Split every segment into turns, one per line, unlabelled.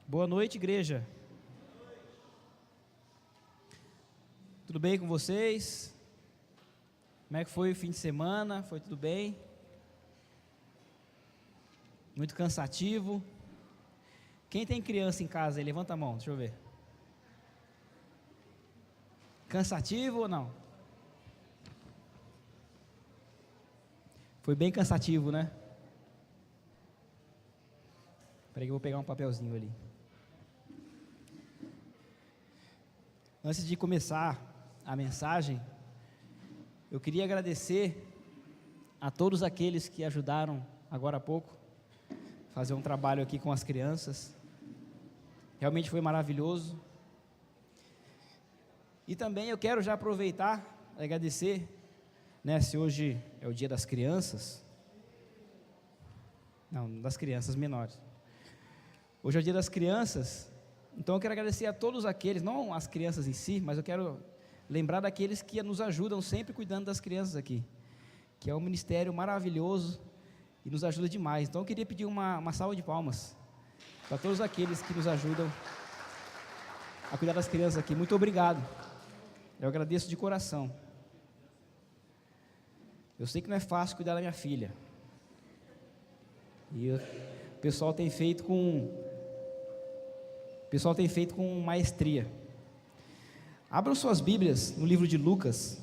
Boa noite, igreja. Tudo bem com vocês? Como é que foi o fim de semana? Foi tudo bem? Muito cansativo? Quem tem criança em casa aí? Levanta a mão, deixa eu ver. Cansativo ou não? Foi bem cansativo, né? Peraí que eu vou pegar um papelzinho ali. Antes de começar a mensagem, eu queria agradecer a todos aqueles que ajudaram agora há pouco a fazer um trabalho aqui com as crianças. Realmente foi maravilhoso. E também eu quero já aproveitar e agradecer, né, se hoje é o dia das crianças, não, das crianças menores. Hoje é o dia das crianças. Então eu quero agradecer a todos aqueles, não as crianças em si, mas eu quero lembrar daqueles que nos ajudam sempre cuidando das crianças aqui, que é um ministério maravilhoso e nos ajuda demais. Então eu queria pedir uma salva de palmas para todos aqueles que nos ajudam a cuidar das crianças aqui. Muito obrigado, eu agradeço de coração. Eu sei que não é fácil cuidar da minha filha, e o pessoal tem feito com maestria. Abram suas Bíblias no livro de Lucas,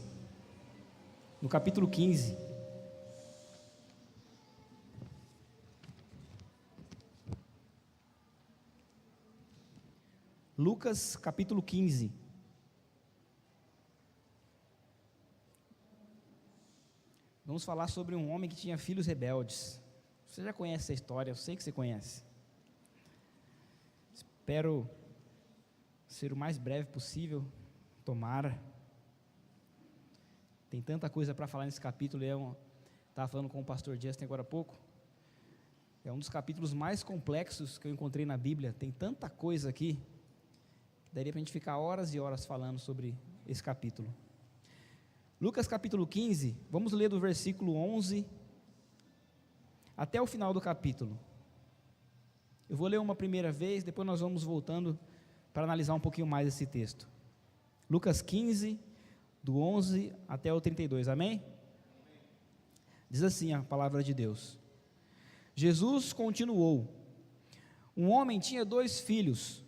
no capítulo 15. Lucas, capítulo 15. Vamos falar sobre um homem que tinha filhos rebeldes. Você já conhece essa história, eu sei que você conhece. Espero ser o mais breve possível, tomara. Tem tanta coisa para falar nesse capítulo. Eu estava falando com o pastor Justin agora há pouco. É um dos capítulos mais complexos que eu encontrei na Bíblia. Tem tanta coisa aqui, daria para a gente ficar horas e horas falando sobre esse capítulo. Lucas capítulo 15, vamos ler do versículo 11 até o final do capítulo. Eu vou ler uma primeira vez, depois nós vamos voltando para analisar um pouquinho mais esse texto. Lucas 15, do 11 até o 32, amém? Diz assim a palavra de Deus. Jesus continuou: um homem tinha 2 filhos.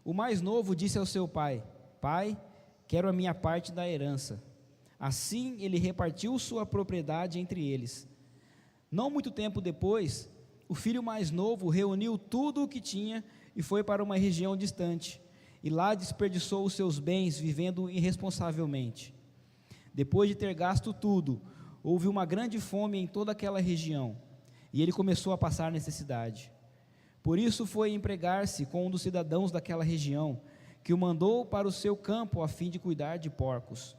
O mais novo disse ao seu pai: Pai, quero a minha parte da herança. Assim ele repartiu sua propriedade entre eles. Não muito tempo depois, o filho mais novo reuniu tudo o que tinha e foi para uma região distante, e lá desperdiçou os seus bens vivendo irresponsavelmente. Depois de ter gasto tudo, houve uma grande fome em toda aquela região, e ele começou a passar necessidade. Por isso foi empregar-se com um dos cidadãos daquela região, que o mandou para o seu campo a fim de cuidar de porcos.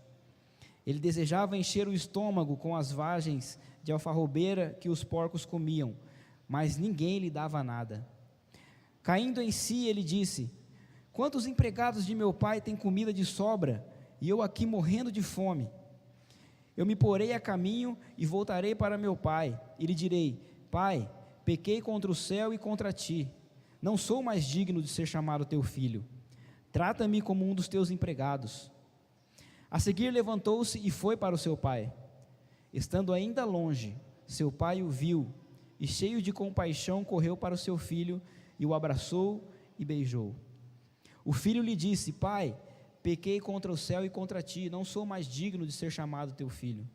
Ele desejava encher o estômago com as vagens de alfarrobeira que os porcos comiam, mas ninguém lhe dava nada. Caindo em si, ele disse: quantos empregados de meu pai têm comida de sobra, e eu aqui morrendo de fome? Eu me porei a caminho e voltarei para meu pai, e lhe direi: Pai, pequei contra o céu e contra ti, não sou mais digno de ser chamado teu filho, trata-me como um dos teus empregados. A seguir levantou-se e foi para o seu pai. Estando ainda longe, seu pai o viu, e cheio de compaixão correu para o seu filho, e o abraçou e beijou. O filho lhe disse: Pai, pequei contra o céu e contra ti, não sou mais digno de ser chamado teu filho.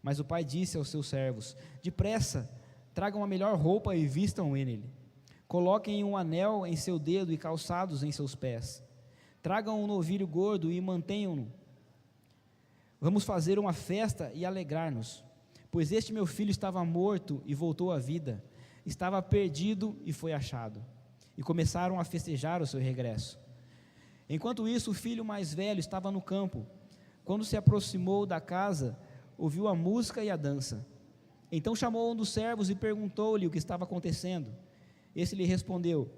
Mas o pai disse aos seus servos: Depressa, tragam a melhor roupa e vistam nele. Coloquem um anel em seu dedo e calçados em seus pés. Tragam um novilho gordo e mantenham-no. Vamos fazer uma festa e alegrar-nos, pois este meu filho estava morto e voltou à vida, estava perdido e foi achado. E começaram a festejar o seu regresso. Enquanto isso, o filho mais velho estava no campo. Quando se aproximou da casa, ouviu a música e a dança. Então chamou um dos servos e perguntou-lhe o que estava acontecendo. Esse lhe respondeu: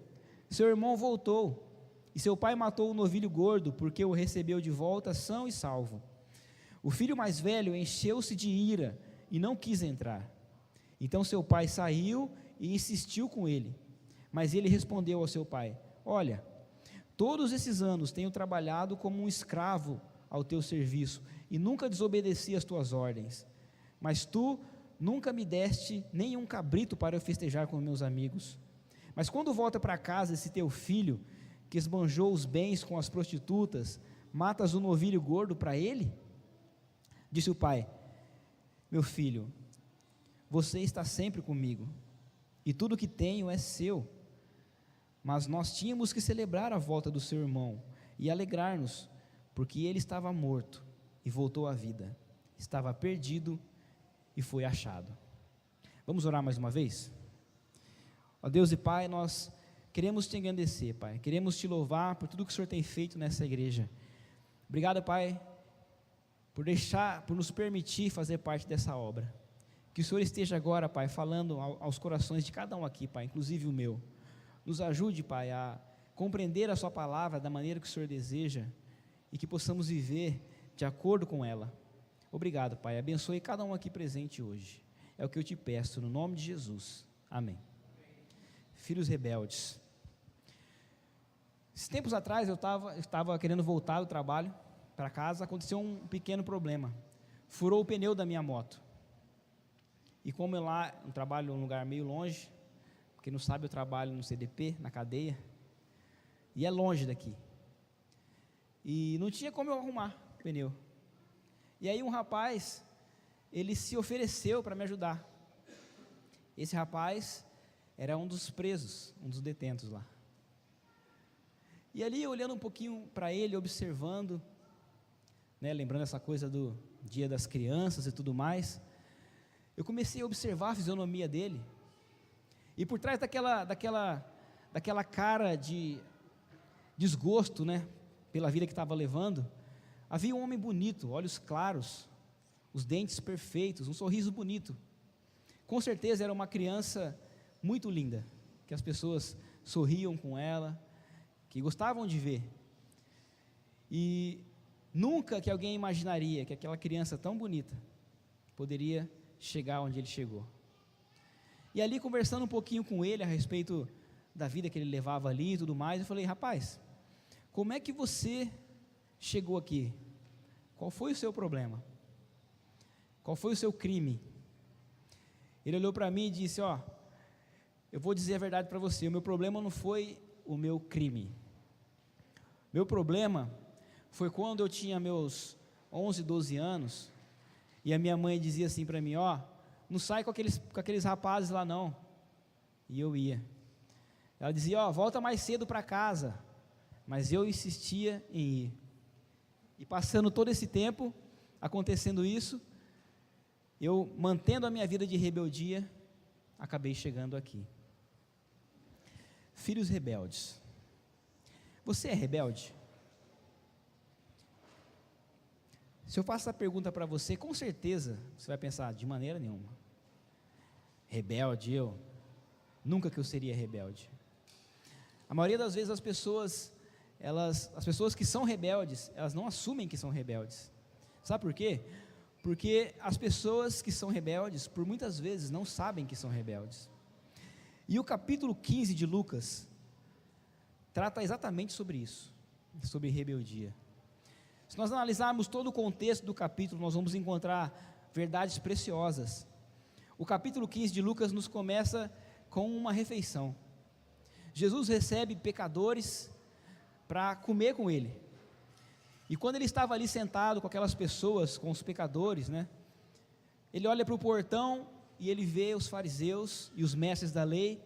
seu irmão voltou, e seu pai matou o novilho gordo, porque o recebeu de volta são e salvo. O filho mais velho encheu-se de ira e não quis entrar. Então seu pai saiu e insistiu com ele. Mas ele respondeu ao seu pai: olha, todos esses anos tenho trabalhado como um escravo ao teu serviço e nunca desobedeci às tuas ordens, mas tu nunca me deste nenhum cabrito para eu festejar com meus amigos. Mas quando volta para casa esse teu filho, que esbanjou os bens com as prostitutas, matas um novilho gordo para ele? Disse o pai: meu filho, você está sempre comigo, e tudo que tenho é seu. Mas nós tínhamos que celebrar a volta do seu irmão e alegrar-nos, porque ele estava morto e voltou à vida, estava perdido e foi achado. Vamos orar mais uma vez? Ó Deus e Pai, nós queremos te engrandecer, Pai, queremos te louvar por tudo que o Senhor tem feito nessa igreja. Obrigado, Pai, por nos permitir fazer parte dessa obra. Que o Senhor esteja agora, Pai, falando aos corações de cada um aqui, Pai, inclusive o meu. Nos ajude, Pai, a compreender a sua palavra da maneira que o Senhor deseja e que possamos viver de acordo com ela. Obrigado, Pai, abençoe cada um aqui presente hoje. É o que eu te peço, no nome de Jesus. Amém. Filhos rebeldes. Esses tempos atrás eu estava querendo voltar do trabalho para casa, aconteceu um pequeno problema. Furou o pneu da minha moto. E como eu trabalho em um lugar meio longe, quem não sabe, eu trabalho no CDP, na cadeia, e é longe daqui. E não tinha como eu arrumar o pneu. E aí um rapaz, ele se ofereceu para me ajudar. Esse rapaz era um dos presos, um dos detentos lá. E ali, olhando um pouquinho para ele, observando, né, lembrando essa coisa do Dia das Crianças e tudo mais, eu comecei a observar a fisionomia dele, e por trás daquela cara de desgosto, né, pela vida que estava levando, havia um homem bonito, olhos claros, os dentes perfeitos, um sorriso bonito. Com certeza era uma criança muito linda, que as pessoas sorriam com ela, que gostavam de ver. E nunca que alguém imaginaria que aquela criança tão bonita poderia chegar onde ele chegou. E ali, conversando um pouquinho com ele a respeito da vida que ele levava ali e tudo mais, eu falei: rapaz, como é que você chegou aqui? Qual foi o seu problema? Qual foi o seu crime? Ele olhou para mim e disse: ó, eu vou dizer a verdade para você, o meu problema não foi o meu crime. Meu problema foi quando eu tinha meus 11, 12 anos, e a minha mãe dizia assim para mim: ó, não sai com aqueles rapazes lá não. E eu ia. Ela dizia: ó, volta mais cedo para casa. Mas eu insistia em ir. E passando todo esse tempo, acontecendo isso, eu, mantendo a minha vida de rebeldia, acabei chegando aqui. Filhos rebeldes. Você é rebelde? Se eu faço essa pergunta para você, com certeza você vai pensar: de maneira nenhuma. Rebelde, eu? Nunca que eu seria rebelde. A maioria das vezes as pessoas que são rebeldes, elas não assumem que são rebeldes. Sabe por quê? Porque as pessoas que são rebeldes, por muitas vezes, não sabem que são rebeldes. E o capítulo 15 de Lucas trata exatamente sobre isso, sobre rebeldia. Se nós analisarmos todo o contexto do capítulo, nós vamos encontrar verdades preciosas. O capítulo 15 de Lucas nos começa com uma refeição. Jesus recebe pecadores para comer com ele. E quando ele estava ali sentado com aquelas pessoas, com os pecadores, né, ele olha para o portão e ele vê os fariseus e os mestres da lei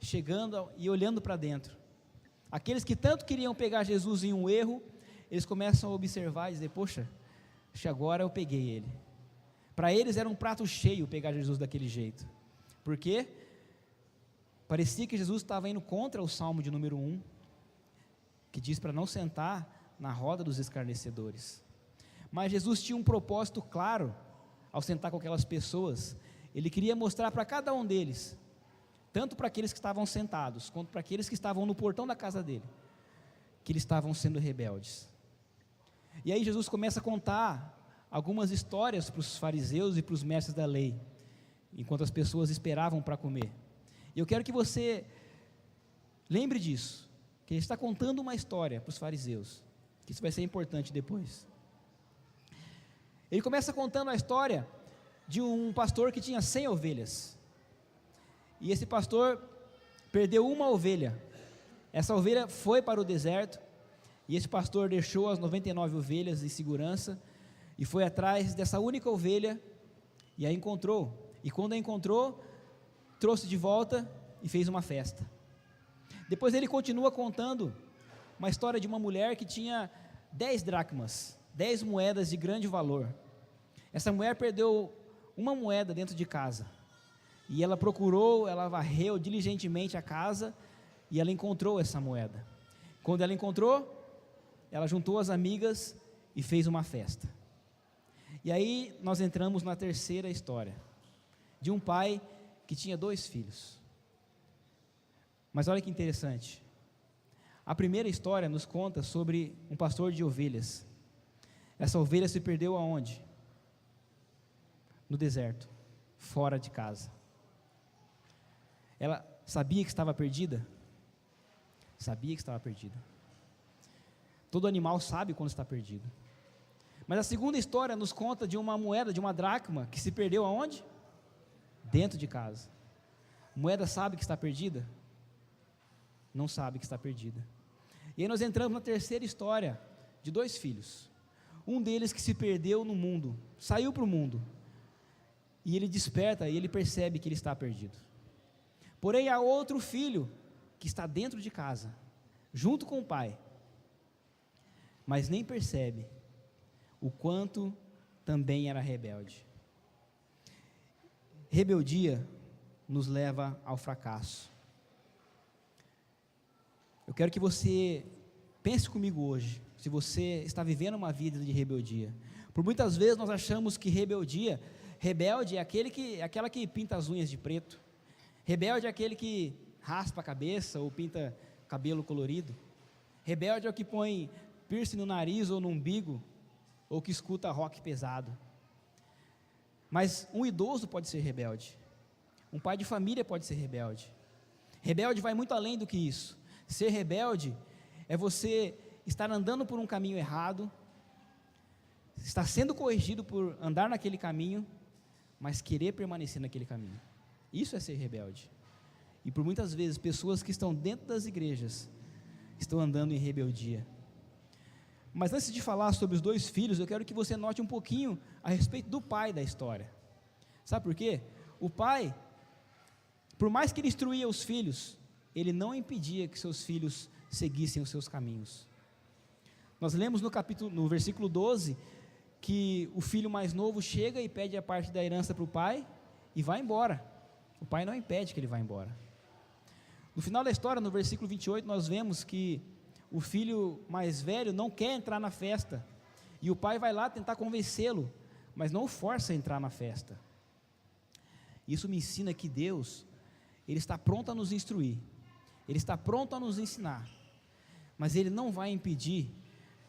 chegando e olhando para dentro. Aqueles que tanto queriam pegar Jesus em um erro, eles começam a observar e dizer: poxa, acho que agora eu peguei ele. Para eles era um prato cheio pegar Jesus daquele jeito. Por quê? Parecia que Jesus estava indo contra o Salmo de número 1, que diz para não sentar na roda dos escarnecedores. Mas Jesus tinha um propósito claro ao sentar com aquelas pessoas. Ele queria mostrar para cada um deles, tanto para aqueles que estavam sentados, quanto para aqueles que estavam no portão da casa dele, que eles estavam sendo rebeldes. E aí Jesus começa a contar algumas histórias para os fariseus e para os mestres da lei, enquanto as pessoas esperavam para comer. E eu quero que você lembre disso, que ele está contando uma história para os fariseus, que isso vai ser importante depois. Ele começa contando a história de um pastor que tinha 100 ovelhas, e esse pastor perdeu uma ovelha. Essa ovelha foi para o deserto, e esse pastor deixou as 99 ovelhas em segurança, e foi atrás dessa única ovelha, e a encontrou, e quando a encontrou, trouxe de volta e fez uma festa. Depois ele continua contando uma história de uma mulher que tinha 10 dracmas, 10 moedas de grande valor. Essa mulher perdeu uma moeda dentro de casa, e ela procurou, ela varreu diligentemente a casa, e ela encontrou essa moeda. Quando ela encontrou, ela juntou as amigas e fez uma festa. E aí nós entramos na terceira história, de um pai que tinha 2 filhos. Mas olha que interessante, a primeira história nos conta sobre um pastor de ovelhas. Essa ovelha se perdeu aonde? No deserto, fora de casa. Ela sabia que estava perdida? Sabia que estava perdida. Todo animal sabe quando está perdido. Mas a segunda história nos conta de uma moeda, de uma dracma, que se perdeu aonde? Dentro de casa. A moeda sabe que está perdida? Não sabe que está perdida. E aí nós entramos na terceira história, de 2 filhos. Um deles que se perdeu no mundo, saiu para o mundo, e ele desperta e ele percebe que ele está perdido. Porém há outro filho que está dentro de casa, junto com o pai, mas nem percebe o quanto também era rebelde. Rebeldia nos leva ao fracasso. Eu quero que você pense comigo hoje, se você está vivendo uma vida de rebeldia. Por muitas vezes nós achamos que rebelde é aquela que pinta as unhas de preto. Rebelde é aquele que raspa a cabeça ou pinta cabelo colorido. Rebelde é o que põe piercing no nariz ou no umbigo, ou que escuta rock pesado. Mas um idoso pode ser rebelde. Um pai de família pode ser rebelde. Rebelde vai muito além do que isso. Ser rebelde é você estar andando por um caminho errado, estar sendo corrigido por andar naquele caminho, mas querer permanecer naquele caminho. Isso é ser rebelde. E por muitas vezes, pessoas que estão dentro das igrejas estão andando em rebeldia. Mas antes de falar sobre os 2 filhos, eu quero que você note um pouquinho a respeito do pai da história. Sabe por quê? O pai, por mais que ele instruía os filhos, ele não impedia que seus filhos seguissem os seus caminhos. Nós lemos no versículo 12, que o filho mais novo chega e pede a parte da herança para o pai, e vai embora. O pai não impede que ele vá embora. No final da história, no versículo 28, nós vemos que o filho mais velho não quer entrar na festa, e o pai vai lá tentar convencê-lo, mas não o força a entrar na festa. Isso me ensina que Deus, Ele está pronto a nos instruir, Ele está pronto a nos ensinar, mas Ele não vai impedir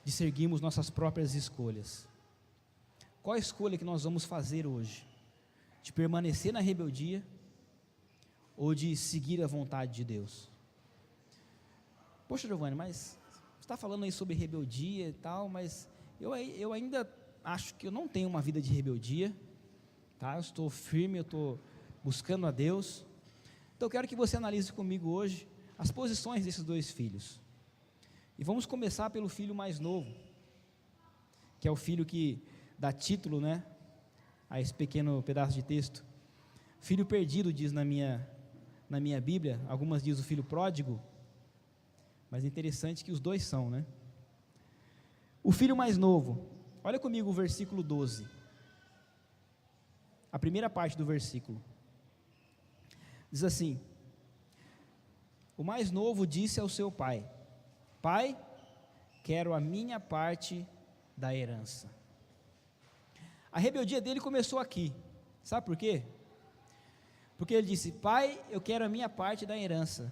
de seguirmos nossas próprias escolhas. Qual a escolha que nós vamos fazer hoje? De permanecer na rebeldia ou de seguir a vontade de Deus? Poxa, Giovanni, mas você está falando aí sobre rebeldia e tal, mas eu ainda acho que eu não tenho uma vida de rebeldia, tá? Eu estou firme, eu estou buscando a Deus. Então eu quero que você analise comigo hoje as posições desses 2 filhos. E vamos começar pelo filho mais novo, que é o filho que dá título, né, a esse pequeno pedaço de texto. Filho perdido, diz na minha Bíblia, algumas diz o filho pródigo, mas é interessante que os 2 são, né? O filho mais novo, olha comigo o versículo 12, a primeira parte do versículo, diz assim: o mais novo disse ao seu pai: pai, quero a minha parte da herança. A rebeldia dele começou aqui, sabe por quê? Porque ele disse: pai, eu quero a minha parte da herança.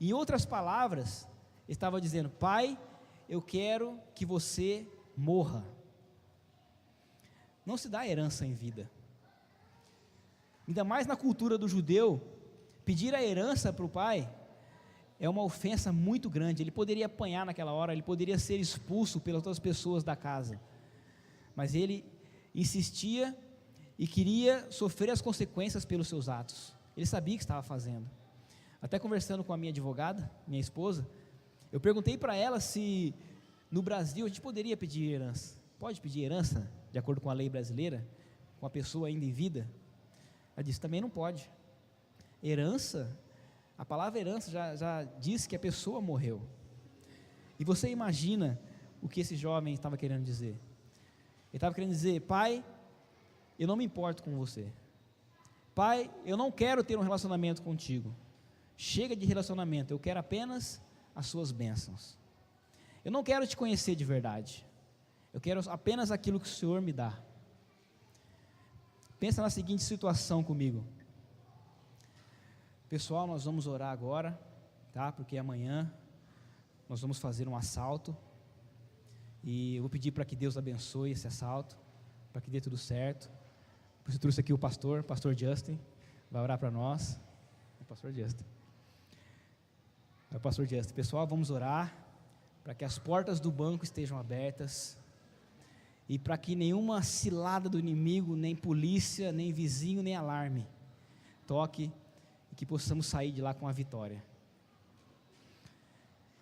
Em outras palavras, estava dizendo: pai, eu quero que você morra. Não se dá herança em vida. Ainda mais na cultura do judeu, pedir a herança para o pai é uma ofensa muito grande. Ele poderia apanhar naquela hora, ele poderia ser expulso pelas outras pessoas da casa, mas ele insistia e queria sofrer as consequências pelos seus atos. Ele sabia o que estava fazendo. Até conversando com a minha advogada, minha esposa, eu perguntei para ela se no Brasil a gente poderia pedir herança. Pode pedir herança, de acordo com a lei brasileira, com a pessoa ainda em vida? Ela disse, também não pode. Herança, a palavra herança já diz que a pessoa morreu. E você imagina o que esse jovem estava querendo dizer? Ele estava querendo dizer, pai, eu não me importo com você. Pai, eu não quero ter um relacionamento contigo. Chega de relacionamento, eu quero apenas as suas bênçãos. Eu não quero te conhecer de verdade. Eu quero apenas aquilo que o Senhor me dá. Pensa na seguinte situação comigo. Pessoal, nós vamos orar agora, tá? Porque amanhã nós vamos fazer um assalto. E eu vou pedir para que Deus abençoe esse assalto, para que dê tudo certo. Por isso eu trouxe aqui o pastor Justin, vai orar para nós. O pastor Justin. É o pastor Justin. Pessoal, vamos orar para que as portas do banco estejam abertas e para que nenhuma cilada do inimigo, nem polícia, nem vizinho, nem alarme toque e que possamos sair de lá com a vitória.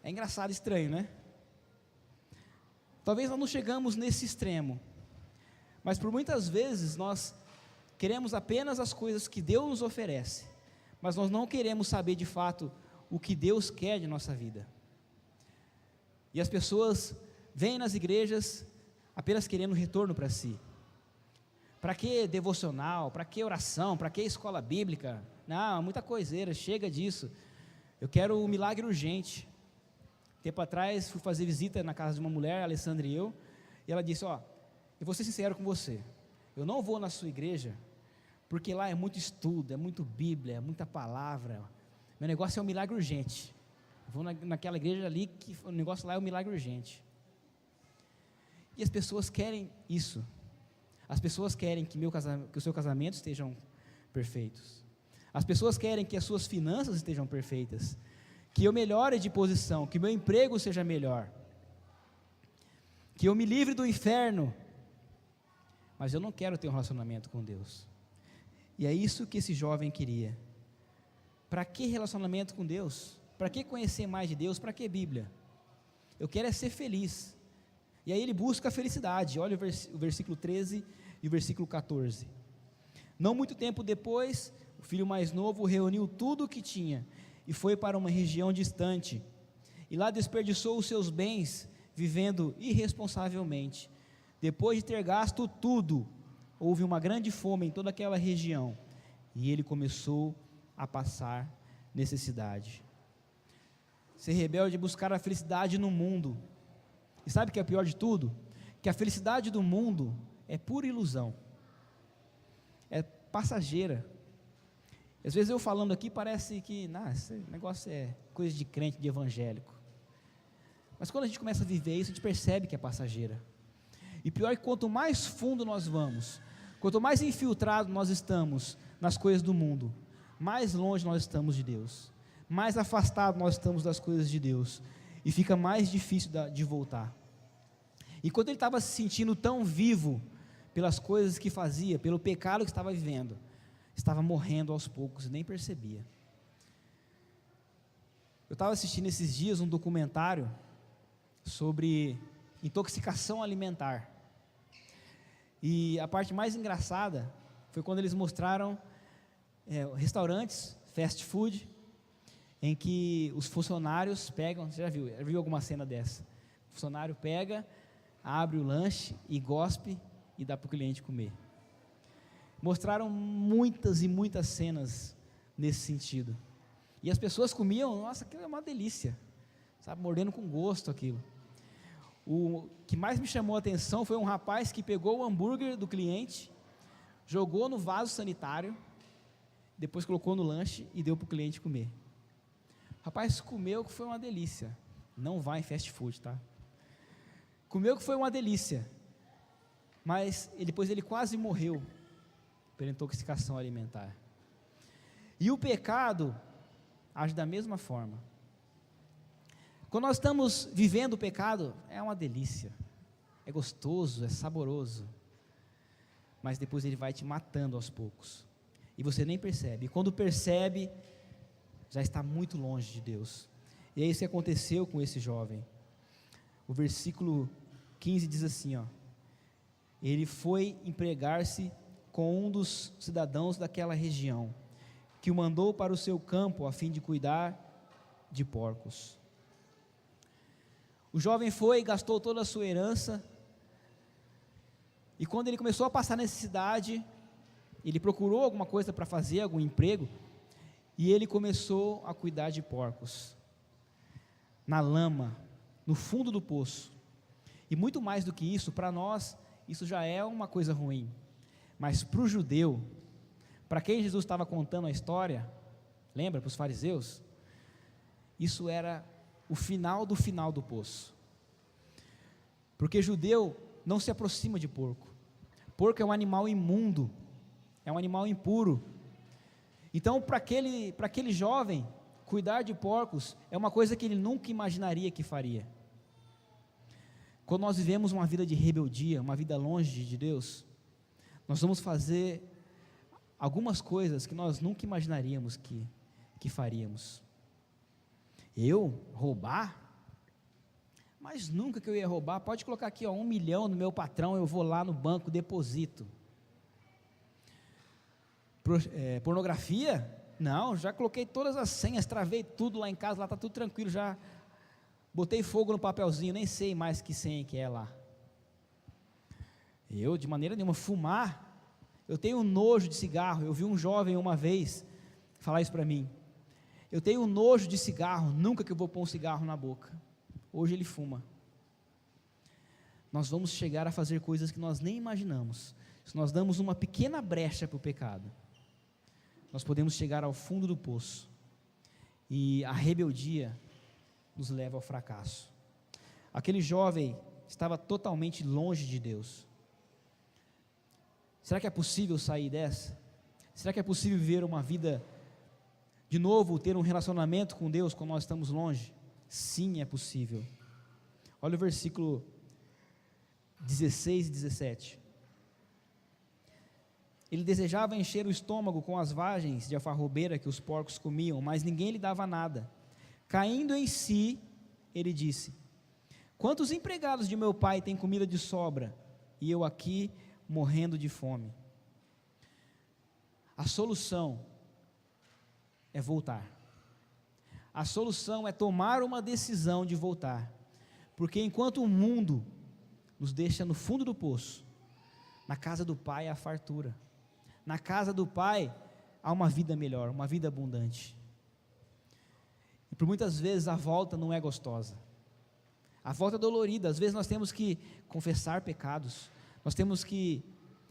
É engraçado, estranho, né? Talvez nós não chegamos nesse extremo, mas por muitas vezes nós queremos apenas as coisas que Deus nos oferece, mas nós não queremos saber de fato o que Deus quer de nossa vida. E as pessoas vêm nas igrejas apenas querendo retorno para si. Para que devocional? Para que oração? Para que escola bíblica? Não, muita coiseira, chega disso. Eu quero um milagre urgente. Tempo atrás fui fazer visita na casa de uma mulher, a Alessandra e ela disse, eu vou ser sincero com você, eu não vou na sua igreja, porque lá é muito estudo, é muito Bíblia, é muita palavra, meu negócio é um milagre urgente, eu vou naquela igreja ali, que o negócio lá é um milagre urgente. E as pessoas querem isso, as pessoas querem que o seu casamento estejam perfeitos, as pessoas querem que as suas finanças estejam perfeitas, que eu melhore de posição, que meu emprego seja melhor, que eu me livre do inferno, mas eu não quero ter um relacionamento com Deus. E é isso que esse jovem queria. Para que relacionamento com Deus? Para que conhecer mais de Deus? Para que Bíblia? Eu quero é ser feliz. E aí ele busca a felicidade. Olha o versículo 13 e o versículo 14. Não muito tempo depois, o filho mais novo reuniu tudo o que tinha e foi para uma região distante, e lá desperdiçou os seus bens, vivendo irresponsavelmente. Depois de ter gasto tudo, houve uma grande fome em toda aquela região, e ele começou a passar necessidade. Ser rebelde é buscar a felicidade no mundo, e sabe o que é pior de tudo? Que a felicidade do mundo é pura ilusão, é passageira. Às vezes eu falando aqui parece que esse negócio é coisa de crente, de evangélico. Mas quando a gente começa a viver isso, a gente percebe que é passageira. E pior é que quanto mais fundo nós vamos, quanto mais infiltrado nós estamos nas coisas do mundo, mais longe nós estamos de Deus, mais afastado nós estamos das coisas de Deus, e fica mais difícil de voltar. E quando ele estava se sentindo tão vivo pelas coisas que fazia, pelo pecado que estava vivendo, estava morrendo aos poucos e nem percebia. Eu estava assistindo esses dias um documentário sobre intoxicação alimentar, e a parte mais engraçada foi quando eles mostraram restaurantes, fast food, em que os funcionários pegam, você já viu alguma cena dessa? O funcionário pega, abre o lanche e gospe e dá para o cliente comer. Mostraram muitas e muitas cenas nesse sentido, e as pessoas comiam, nossa, aquilo é uma delícia, sabe, mordendo com gosto aquilo. O que mais me chamou a atenção foi um rapaz que pegou o hambúrguer do cliente, jogou no vaso sanitário, depois colocou no lanche e deu para o cliente comer. O rapaz comeu, que foi uma delícia. Não vai em fast food, tá? Comeu, que foi uma delícia, mas depois ele quase morreu pela intoxicação alimentar. E o pecado age da mesma forma. Quando nós estamos vivendo o pecado, é uma delícia, é gostoso, é saboroso, mas depois ele vai te matando aos poucos, e você nem percebe, e quando percebe, já está muito longe de Deus. E é isso que aconteceu com esse jovem. O versículo 15 diz assim, ele foi empregar-se com um dos cidadãos daquela região, que o mandou para o seu campo a fim de cuidar de porcos. O jovem foi e gastou toda a sua herança, e quando ele começou a passar necessidade, ele procurou alguma coisa para fazer, algum emprego, e ele começou a cuidar de porcos, na lama, no fundo do poço. E muito mais do que isso, para nós, isso já é uma coisa ruim, mas para o judeu, para quem Jesus estava contando a história, lembra, para os fariseus, isso era o final do poço, porque judeu não se aproxima de porco. Porco é um animal imundo, é um animal impuro. Então para aquele jovem, cuidar de porcos é uma coisa que ele nunca imaginaria que faria. Quando nós vivemos uma vida de rebeldia, uma vida longe de Deus, nós vamos fazer algumas coisas que nós nunca imaginaríamos que faríamos. Eu roubar? Mas nunca que eu ia roubar. Pode colocar aqui 1 milhão no meu patrão, eu vou lá no banco, deposito. Pornografia? Não, já coloquei todas as senhas, travei tudo lá em casa, lá está tudo tranquilo, já botei fogo no papelzinho, nem sei mais que senha que é lá. Eu, de maneira nenhuma, fumar, eu tenho nojo de cigarro. Eu vi um jovem uma vez falar isso para mim, eu tenho nojo de cigarro, nunca que eu vou pôr um cigarro na boca. Hoje ele fuma. Nós vamos chegar a fazer coisas que nós nem imaginamos. Se nós damos uma pequena brecha para o pecado, nós podemos chegar ao fundo do poço, e a rebeldia nos leva ao fracasso. Aquele jovem estava totalmente longe de Deus. Será que é possível sair dessa? Será que é possível viver uma vida, de novo, ter um relacionamento com Deus quando nós estamos longe? Sim, é possível. Olha o versículo 16 e 17. Ele desejava encher o estômago com as vagens de alfarrobeira que os porcos comiam, mas ninguém lhe dava nada. Caindo em si, ele disse: quantos empregados de meu pai têm comida de sobra, e eu aqui morrendo de fome? A solução é voltar. A solução é tomar uma decisão de voltar, porque enquanto o mundo nos deixa no fundo do poço, na casa do Pai há fartura, na casa do Pai há uma vida melhor, uma vida abundante. E por muitas vezes a volta não é gostosa, a volta é dolorida. Às vezes nós temos que confessar pecados, nós temos que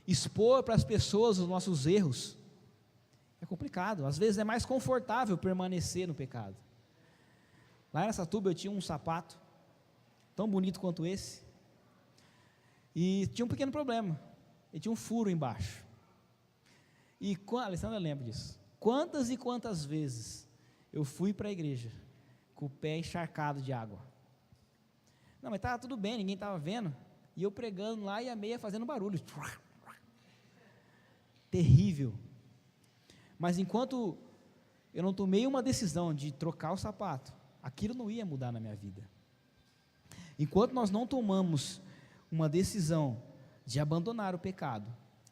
expor para as pessoas os nossos erros. É complicado, às vezes é mais confortável permanecer no pecado. Lá em Araçatuba eu tinha um sapato, tão bonito quanto esse, e tinha um pequeno problema, ele tinha um furo embaixo, e a Alessandra lembra disso, quantas e quantas vezes eu fui para a igreja, com o pé encharcado de água, não, mas estava tudo bem, ninguém estava vendo, e eu pregando lá e a meia fazendo barulho, terrível, mas enquanto eu não tomei uma decisão de trocar o sapato, aquilo não ia mudar na minha vida. Enquanto nós não tomamos uma decisão de abandonar o pecado,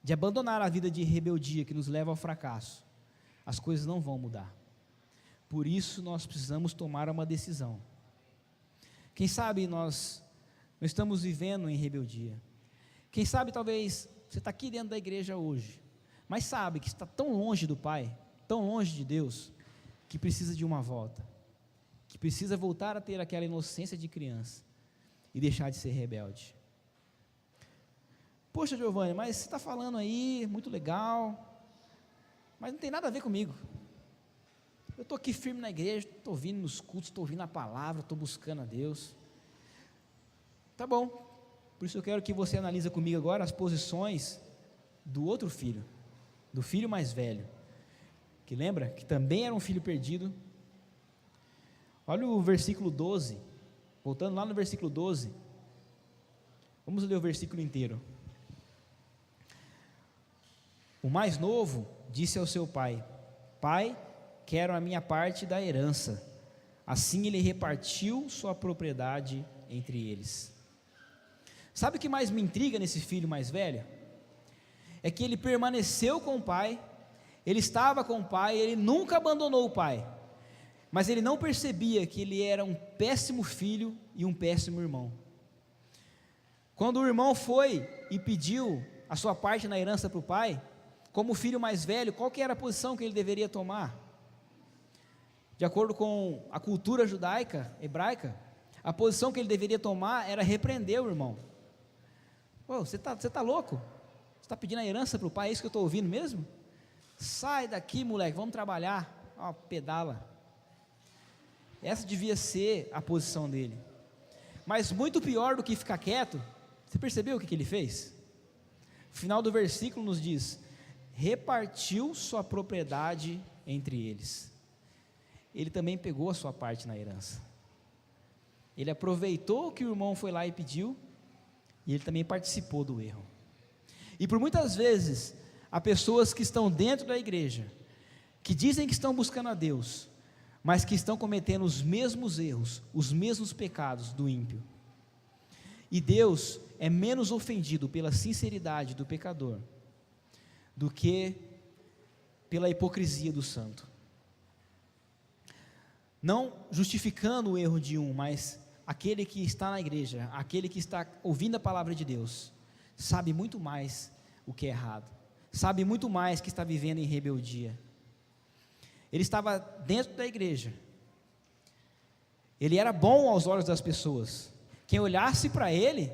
de abandonar a vida de rebeldia que nos leva ao fracasso, as coisas não vão mudar. Por isso nós precisamos tomar uma decisão. Quem sabe nós não estamos vivendo em rebeldia. Quem sabe talvez você está aqui dentro da igreja hoje, mas sabe que está tão longe do Pai, tão longe de Deus, que precisa de uma volta, que precisa voltar a ter aquela inocência de criança e deixar de ser rebelde. Poxa, Giovanni, mas você está falando aí, muito legal, mas não tem nada a ver comigo. Eu estou aqui firme na igreja, estou ouvindo nos cultos, estou ouvindo a palavra, estou buscando a Deus. Tá bom, por isso eu quero que você analise comigo agora as posições do outro filho, do filho mais velho, que lembra que também era um filho perdido. Olha o versículo 12 Voltando lá no versículo 12, vamos ler o versículo inteiro. O mais novo disse ao seu pai: Pai, quero a minha parte da herança. Assim ele repartiu sua propriedade entre eles. Sabe o que mais me intriga nesse filho mais velho? É que ele permaneceu com o pai, ele estava com o pai, ele nunca abandonou o pai, mas ele não percebia que ele era um péssimo filho e um péssimo irmão. Quando o irmão foi e pediu a sua parte na herança para o pai, como filho mais velho, qual que era a posição que ele deveria tomar? De acordo com a cultura judaica, hebraica, a posição que ele deveria tomar era repreender o irmão. Você tá louco? Você está pedindo a herança para o pai, é isso que eu estou ouvindo mesmo? Sai daqui, moleque, vamos trabalhar. Pedala. Essa devia ser a posição dele. Mas muito pior do que ficar quieto, você percebeu o que ele fez? O final do versículo nos diz: repartiu sua propriedade entre eles. Ele também pegou a sua parte na herança. Ele aproveitou que o irmão foi lá e pediu, e ele também participou do erro. E por muitas vezes, há pessoas que estão dentro da igreja, que dizem que estão buscando a Deus, mas que estão cometendo os mesmos erros, os mesmos pecados do ímpio. E Deus é menos ofendido pela sinceridade do pecador, do que pela hipocrisia do santo. Não justificando o erro de um, mas aquele que está na igreja, aquele que está ouvindo a palavra de Deus, sabe muito mais o que é errado, sabe muito mais que está vivendo em rebeldia. Ele estava dentro da igreja, ele era bom aos olhos das pessoas, quem olhasse para ele,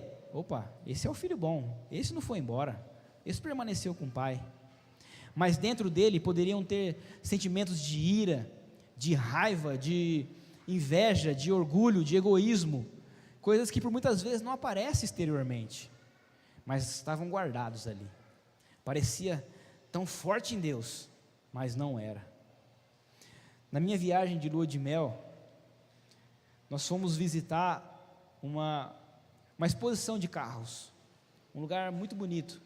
esse é o filho bom, esse não foi embora, esse permaneceu com o pai. Mas dentro dele poderiam ter sentimentos de ira, de raiva, de inveja, de orgulho, de egoísmo, coisas que por muitas vezes não aparecem exteriormente, mas estavam guardados ali. Parecia tão forte em Deus, mas não era. Na minha viagem de lua de mel, nós fomos visitar uma exposição de carros, um lugar muito bonito,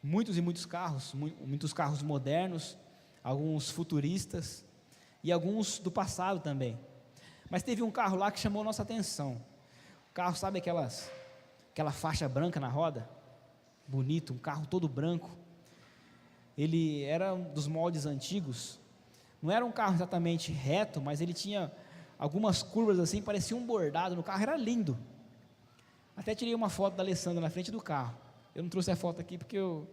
muitos carros modernos, alguns futuristas, e alguns do passado também. Mas teve um carro lá que chamou nossa atenção. O carro, sabe aquela faixa branca na roda? Bonito, um carro todo branco. Ele era um dos moldes antigos. Não era um carro exatamente reto, mas ele tinha algumas curvas assim, parecia um bordado no carro, era lindo. Até tirei uma foto da Alessandra na frente do carro. Eu não trouxe a foto aqui porque eu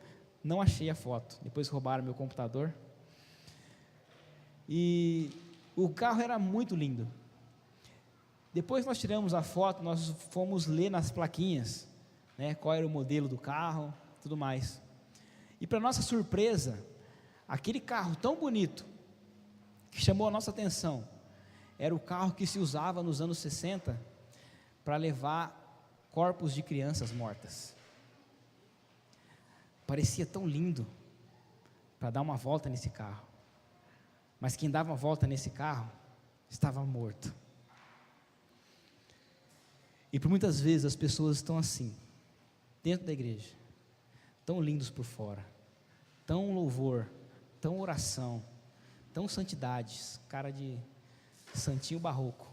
não achei a foto. Depois roubaram meu computador. E o carro era muito lindo. Depois nós tiramos a foto, nós fomos ler nas plaquinhas, qual era o modelo do carro, tudo mais. E para nossa surpresa, aquele carro tão bonito, que chamou a nossa atenção, era o carro que se usava nos anos 60, para levar corpos de crianças mortas. Parecia tão lindo, para dar uma volta nesse carro. Mas quem dava uma volta nesse carro, estava morto. E por muitas vezes as pessoas estão assim, dentro da igreja, tão lindos por fora, tão louvor, tão oração, tão santidades, cara de santinho barroco,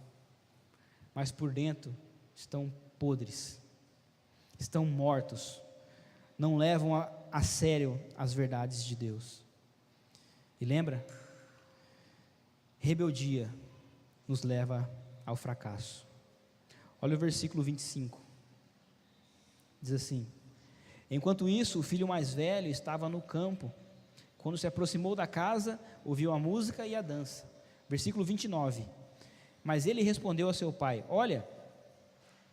mas por dentro estão podres, estão mortos, não levam a sério as verdades de Deus. E lembra? Rebeldia nos leva ao fracasso. Olha o versículo 25, diz assim: enquanto isso, o filho mais velho estava no campo, quando se aproximou da casa, ouviu a música e a dança. Versículo 29, mas ele respondeu a seu pai: olha,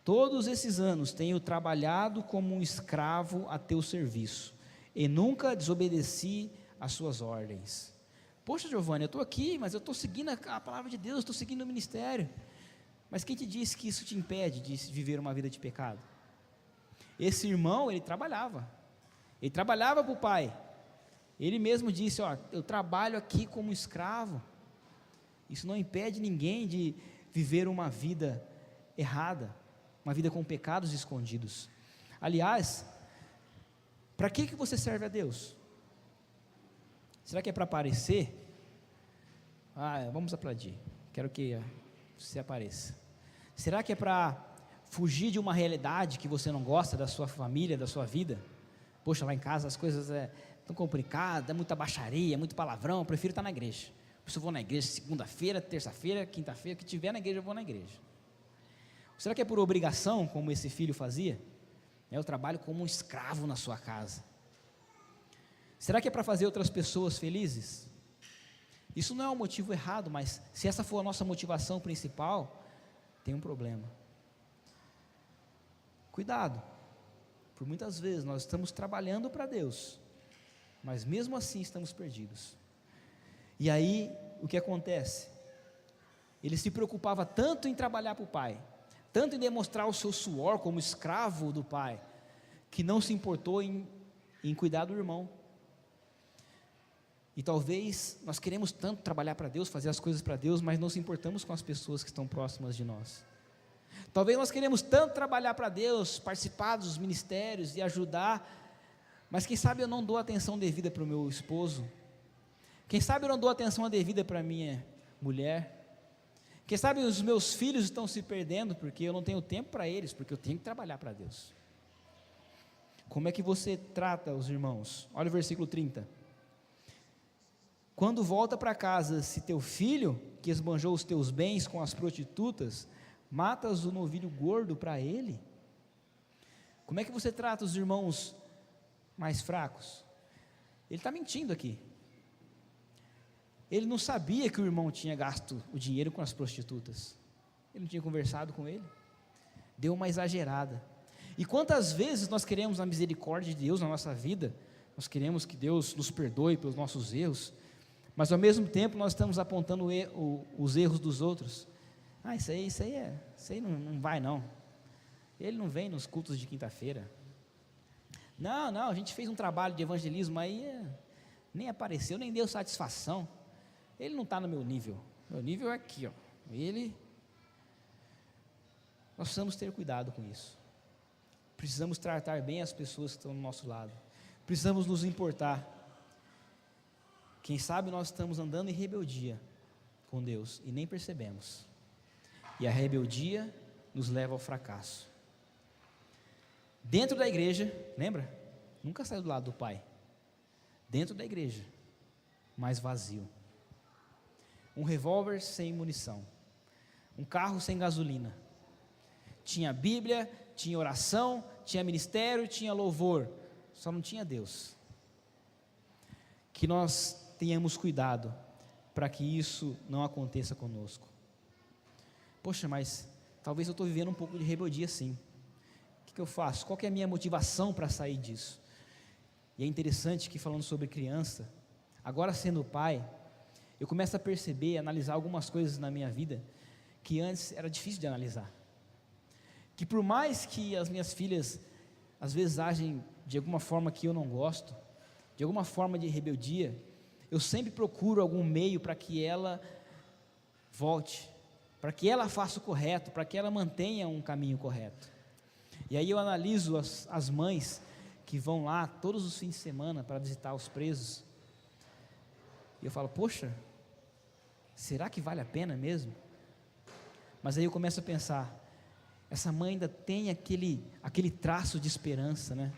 todos esses anos tenho trabalhado como um escravo a teu serviço, e nunca desobedeci às suas ordens. Poxa, Giovanni, eu estou aqui, mas eu estou seguindo a palavra de Deus, estou seguindo o ministério. Mas quem te disse que isso te impede de viver uma vida de pecado? Esse irmão, ele trabalhava para o pai. Ele mesmo disse: eu trabalho aqui como escravo. Isso não impede ninguém de viver uma vida errada, uma vida com pecados escondidos. Aliás, para que você serve a Deus? Será que é para aparecer? Vamos aplaudir, quero que você apareça. Será que é para fugir de uma realidade que você não gosta, da sua família, da sua vida? Poxa, lá em casa as coisas tão complicadas, é muita baixaria, muito palavrão, eu prefiro estar na igreja. Por isso eu vou na igreja segunda-feira, terça-feira, quinta-feira, que tiver na igreja eu vou na igreja. Será que é por obrigação, como esse filho fazia? Eu trabalho como um escravo na sua casa. Será que é para fazer outras pessoas felizes? Isso não é um motivo errado, mas se essa for a nossa motivação principal, tem um problema. Cuidado, por muitas vezes nós estamos trabalhando para Deus, mas mesmo assim estamos perdidos. E aí, o que acontece? Ele se preocupava tanto em trabalhar para o pai, tanto em demonstrar o seu suor como escravo do pai, que não se importou em cuidar do irmão. E talvez nós queremos tanto trabalhar para Deus, fazer as coisas para Deus, mas não se importamos com as pessoas que estão próximas de nós. Talvez nós queremos tanto trabalhar para Deus, participar dos ministérios e ajudar, mas quem sabe eu não dou atenção devida para o meu esposo, quem sabe eu não dou atenção devida para a minha mulher, quem sabe os meus filhos estão se perdendo, porque eu não tenho tempo para eles, porque eu tenho que trabalhar para Deus. Como é que você trata os irmãos? Olha o versículo 30. Quando volta para casa, se teu filho, que esbanjou os teus bens com as prostitutas, matas o novilho gordo para ele? Como é que você trata os irmãos mais fracos? Ele está mentindo aqui. Ele não sabia que o irmão tinha gasto o dinheiro com as prostitutas. Ele não tinha conversado com ele. Deu uma exagerada. E quantas vezes nós queremos a misericórdia de Deus na nossa vida, nós queremos que Deus nos perdoe pelos nossos erros, mas ao mesmo tempo nós estamos apontando os erros dos outros. Isso aí não vai não, ele não vem nos cultos de quinta-feira, não, a gente fez um trabalho de evangelismo aí, nem apareceu, nem deu satisfação, ele não está no meu nível é aqui, nós precisamos ter cuidado com isso, precisamos tratar bem as pessoas que estão do nosso lado, precisamos nos importar. Quem sabe nós estamos andando em rebeldia com Deus e nem percebemos, e a rebeldia nos leva ao fracasso. Dentro da igreja, lembra? Nunca saiu do lado do pai. Dentro da igreja, mas vazio. Um revólver sem munição, um carro sem gasolina. Tinha Bíblia, tinha oração, tinha ministério, tinha louvor, só não tinha Deus. Que nós tenhamos cuidado para que isso não aconteça conosco. Poxa, mas talvez eu estou vivendo um pouco de rebeldia sim. O que eu faço? Qual que é a minha motivação para sair disso? E é interessante que, falando sobre criança, agora sendo pai, eu começo a perceber, analisar algumas coisas na minha vida que antes era difícil de analisar. Que por mais que as minhas filhas às vezes agem de alguma forma que eu não gosto, de alguma forma de rebeldia, eu sempre procuro algum meio para que ela volte, para que ela faça o correto, para que ela mantenha um caminho correto. E aí eu analiso as mães que vão lá todos os fins de semana para visitar os presos, e eu falo, poxa, será que vale a pena mesmo? Mas aí eu começo a pensar, essa mãe ainda tem aquele traço de esperança, né?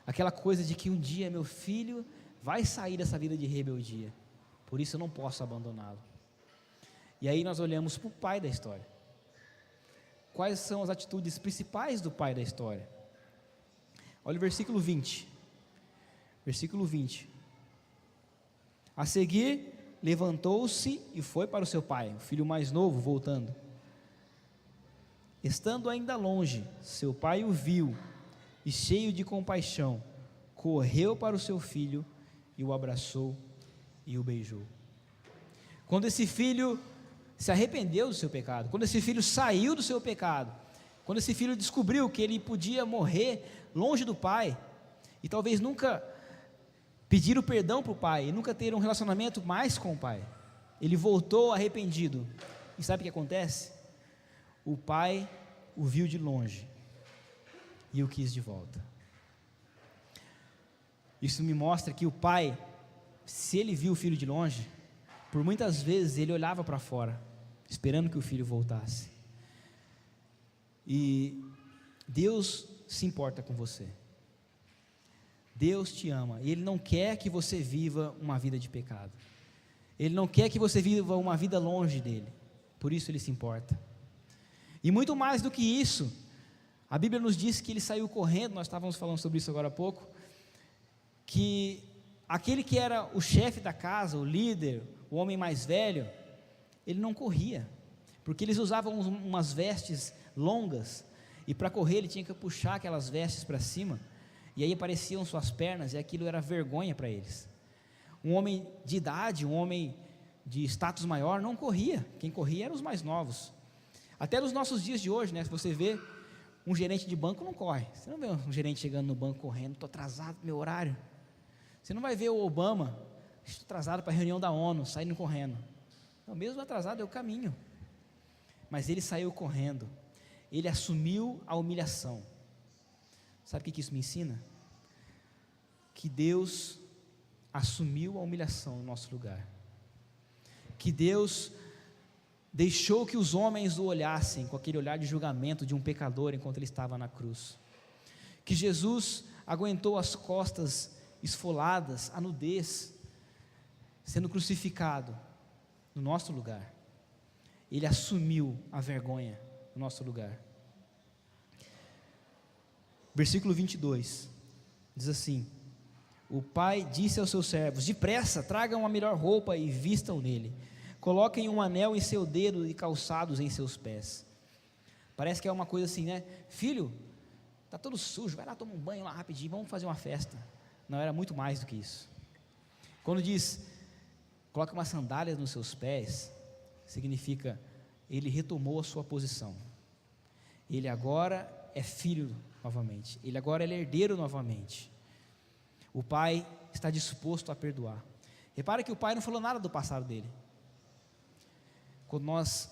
Aquela coisa de que um dia meu filho vai sair dessa vida de rebeldia, por isso eu não posso abandoná-lo. E aí nós olhamos para o pai da história. Quais são as atitudes principais do pai da história? Olha o versículo 20. Versículo 20. A seguir, levantou-se e foi para o seu pai, o filho mais novo, voltando. Estando ainda longe, seu pai o viu, e cheio de compaixão, correu para o seu filho, e o abraçou e o beijou. Quando esse filho se arrependeu do seu pecado, quando esse filho saiu do seu pecado, quando esse filho descobriu que ele podia morrer longe do pai, e talvez nunca pedir o perdão para o pai, e nunca ter um relacionamento mais com o pai, ele voltou arrependido, e sabe o que acontece? o pai o viu de longe e o quis de volta. Isso me mostra que o pai, se ele viu o filho de longe, por muitas vezes ele olhava para fora, esperando que o filho voltasse. E Deus se importa com você. Deus te ama, e Ele não quer que você viva uma vida de pecado. Ele não quer que você viva uma vida longe dEle, por isso Ele se importa. E muito mais do que isso, a Bíblia nos diz que Ele saiu correndo, nós estávamos falando sobre isso agora há pouco, que aquele que era o chefe da casa, o líder, o homem mais velho, ele não corria, porque eles usavam umas vestes longas, e para correr ele tinha que puxar aquelas vestes para cima, e aí apareciam suas pernas, e aquilo era vergonha para eles. Um homem de idade, um homem de status maior não corria, quem corria eram os mais novos. Até nos nossos dias de hoje, né, se você vê um gerente de banco não corre, você não vê um gerente chegando no banco correndo, estou atrasado meu horário. Você não vai ver o Obama, estou atrasado para a reunião da ONU, saindo correndo. Não, mesmo atrasado é o caminho, mas ele saiu correndo, ele assumiu a humilhação. Sabe o que isso me ensina? Que Deus assumiu a humilhação no nosso lugar, que Deus deixou que os homens o olhassem com aquele olhar de julgamento de um pecador enquanto ele estava na cruz, que Jesus aguentou as costas esfoladas, a nudez, sendo crucificado no nosso lugar. Ele assumiu a vergonha no nosso lugar. Versículo 22 diz assim: o pai disse aos seus servos: depressa, tragam a melhor roupa e vistam nele, coloquem um anel em seu dedo e calçados em seus pés. Parece que é uma coisa assim, né? Filho, está todo sujo, vai lá tomar um banho lá rapidinho, vamos fazer uma festa. Não, era muito mais do que isso. Quando diz, coloque uma sandália nos seus pés, significa, ele retomou a sua posição. Ele agora é filho novamente, ele agora é herdeiro novamente. O pai está disposto a perdoar. Repara que o pai não falou nada do passado dele. Quando nós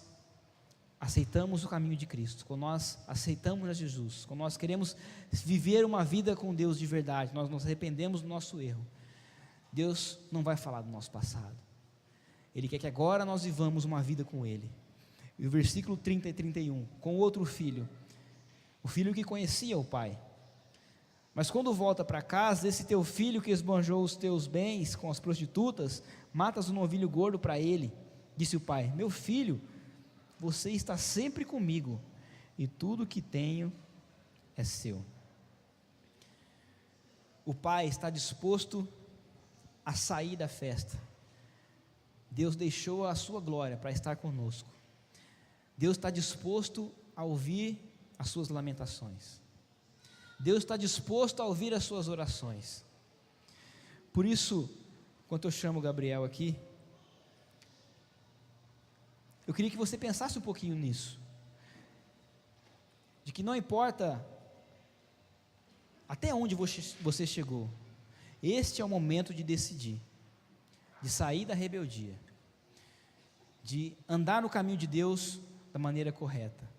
aceitamos o caminho de Cristo, quando nós aceitamos a Jesus, quando nós queremos viver uma vida com Deus de verdade, nós nos arrependemos do nosso erro, Deus não vai falar do nosso passado. Ele quer que agora nós vivamos uma vida com Ele. E o versículo 30 e 31, com outro filho, o filho que conhecia o pai, mas quando volta para casa, esse teu filho que esbanjou os teus bens com as prostitutas, matas um novilho gordo para ele. Disse o pai: meu filho, você está sempre comigo, e tudo que tenho é seu. O pai está disposto a sair da festa. Deus deixou a sua glória para estar conosco. Deus está disposto a ouvir as suas lamentações. Deus está disposto a ouvir as suas orações. Por isso, enquanto eu chamo o Gabriel aqui, eu queria que você pensasse um pouquinho nisso, de que não importa até onde você chegou, este é o momento de decidir, de sair da rebeldia, de andar no caminho de Deus da maneira correta,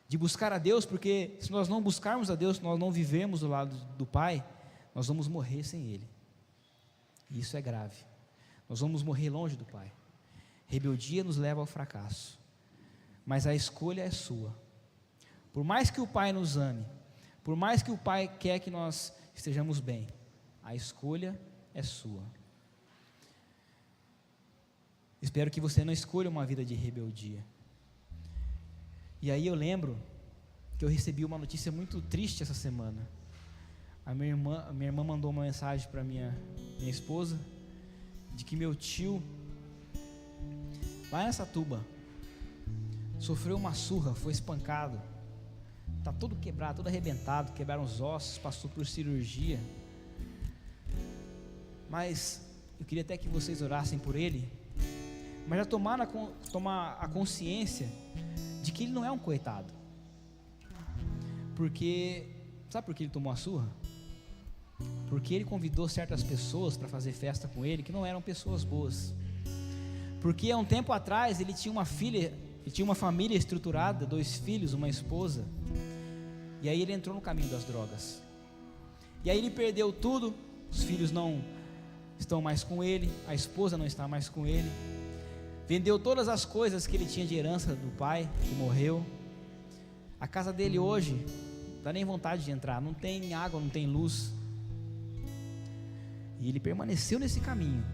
de buscar a Deus, porque se nós não buscarmos a Deus, se nós não vivemos do lado do Pai, nós vamos morrer sem Ele, e isso é grave. Nós vamos morrer longe do Pai. Rebeldia nos leva ao fracasso, mas a escolha é sua. Por mais que o Pai nos ame, por mais que o Pai quer que nós estejamos bem, a escolha é sua. Espero que você não escolha uma vida de rebeldia. E aí eu lembro que eu recebi uma notícia muito triste essa semana. A minha irmã mandou uma mensagem para minha esposa, de que meu tio, lá nessa Satuba, sofreu uma surra, foi espancado, está todo quebrado, todo arrebentado, quebraram os ossos, passou por cirurgia. Mas eu queria até que vocês orassem por ele, mas já tomar a consciência de que ele não é um coitado, porque, sabe por que ele tomou a surra? Porque ele convidou certas pessoas para fazer festa com ele, que não eram pessoas boas, porque há um tempo atrás ele tinha uma filha Ele tinha uma família estruturada, 2 filhos, uma esposa. E aí ele entrou no caminho das drogas. E aí ele perdeu tudo. Os filhos não estão mais com ele, a esposa não está mais com ele. Vendeu todas as coisas que ele tinha de herança do pai, que morreu. A casa dele hoje, não dá nem vontade de entrar, não tem água, não tem luz. E ele permaneceu nesse caminho.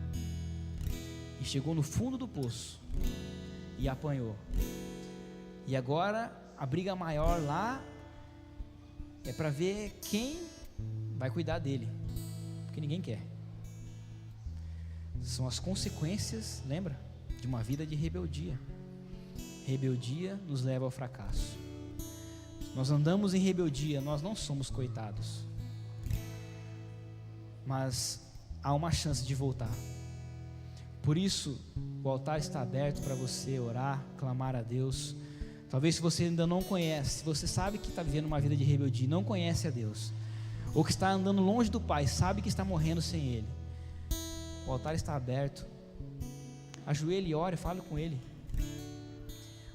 E chegou no fundo do poço. E apanhou. E agora, a briga maior lá é para ver quem vai cuidar dele. Porque ninguém quer. São as consequências, lembra? De uma vida de rebeldia. Rebeldia nos leva ao fracasso. Nós andamos em rebeldia, nós não somos coitados. Mas há uma chance de voltar. Por isso, o altar está aberto para você orar, clamar a Deus. Talvez se você ainda não conhece, se você sabe que está vivendo uma vida de rebeldia e não conhece a Deus, ou que está andando longe do Pai, sabe que está morrendo sem Ele, o altar está aberto. Ajoelhe e ore, fale com Ele.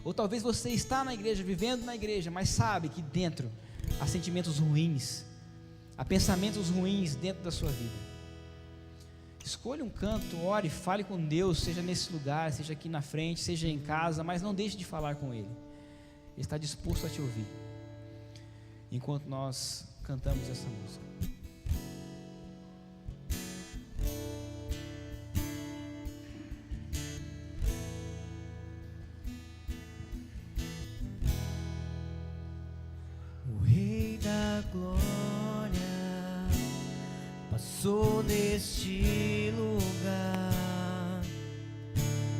Ou talvez você está na igreja, vivendo na igreja, mas sabe que dentro há sentimentos ruins, há pensamentos ruins dentro da sua vida. Escolha um canto, ore, fale com Deus, seja nesse lugar, seja aqui na frente, seja em casa, mas não deixe de falar com Ele. Ele está disposto a te ouvir, enquanto nós cantamos essa música.
O Rei da Glória passou neste lugar.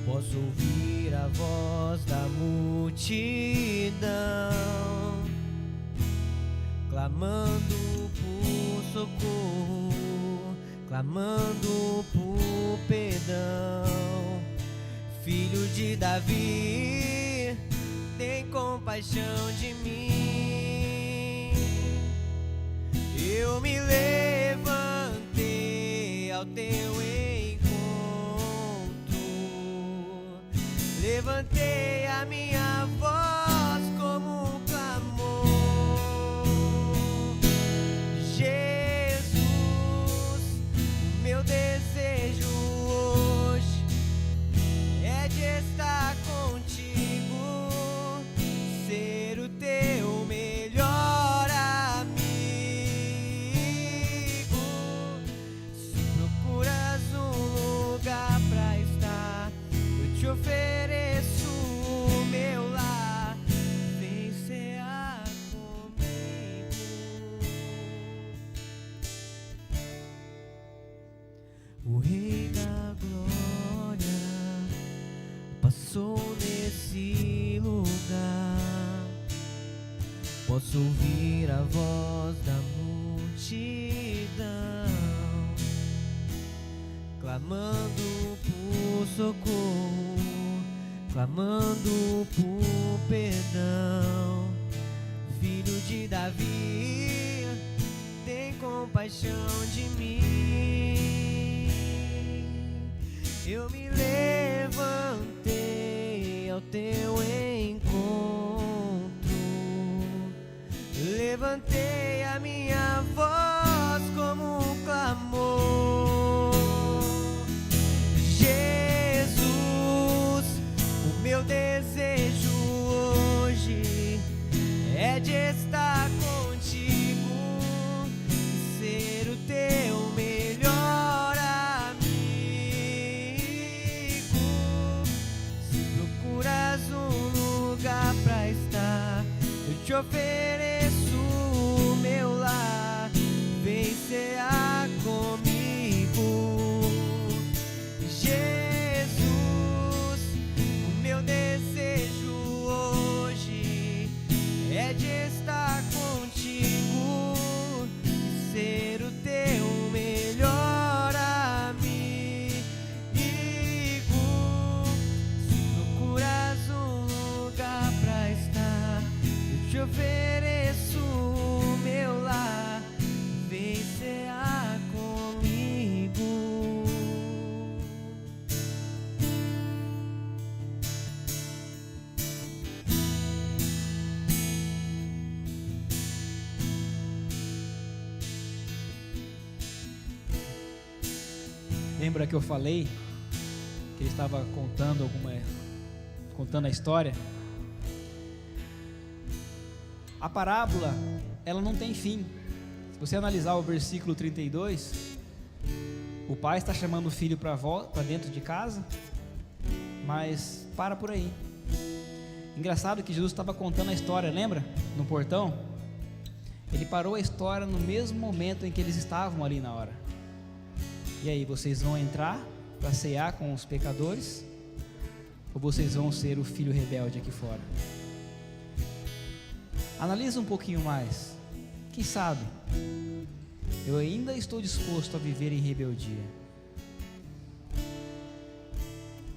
Posso ouvir a voz da multidão clamando por socorro, clamando por perdão. Filho de Davi, tem compaixão de mim. Eu me levantei ao teu encontro, levantei a minha voz como um clamor. Jesus, o meu desejo hoje é de estar contigo, ser o teu melhor amigo. Se procuras um lugar pra estar, eu te ofereço o meu lar. Vem cear comigo. O Rei da Glória passou nesse lugar. Posso ouvir a voz da multidão clamando por socorro, clamando por perdão. Filho de Davi, tem compaixão de mim. Eu me levantei ao teu encontro, levantei a minha voz como um clamor. Jesus, o meu desejo hoje é de estar contigo, ser o teu melhor amigo. Se procuras um lugar pra estar, eu te ofereço o meu lar. Vem cear comigo. Jesus, o meu desejo hoje é de estar contigo, ser o teu melhor amigo. Se procuras um lugar pra estar, eu te ofereço
Lembra que eu falei que ele estava contando a história? A parábola, ela não tem fim. Se você analisar o versículo 32, o pai está chamando o filho para dentro de casa, mas para por aí. Engraçado que Jesus estava contando a história, lembra? No portão. Ele parou a história no mesmo momento em que eles estavam ali na hora. E aí, vocês vão entrar para cear com os pecadores? Ou vocês vão ser o filho rebelde aqui fora? Analisa um pouquinho mais. Quem sabe eu ainda estou disposto a viver em rebeldia.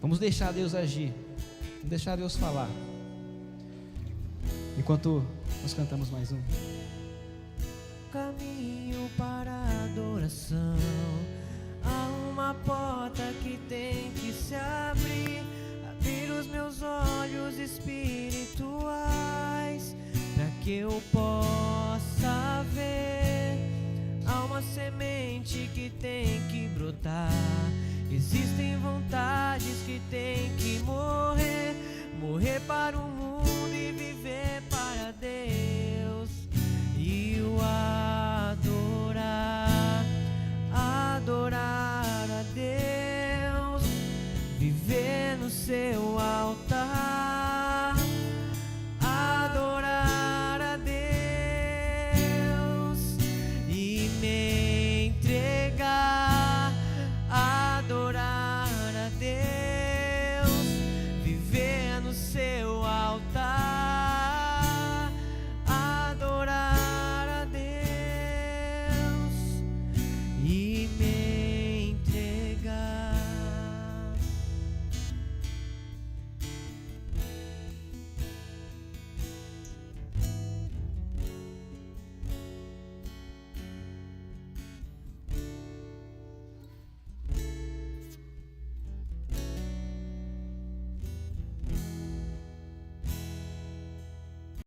Vamos deixar Deus agir. Vamos deixar Deus falar. Enquanto nós cantamos mais um.
Caminho para a adoração, há uma porta que tem que se abrir. Abrir os meus olhos espirituais, para que eu possa ver. Há uma semente que tem que brotar. Existem vontades que tem que morrer. Morrer para o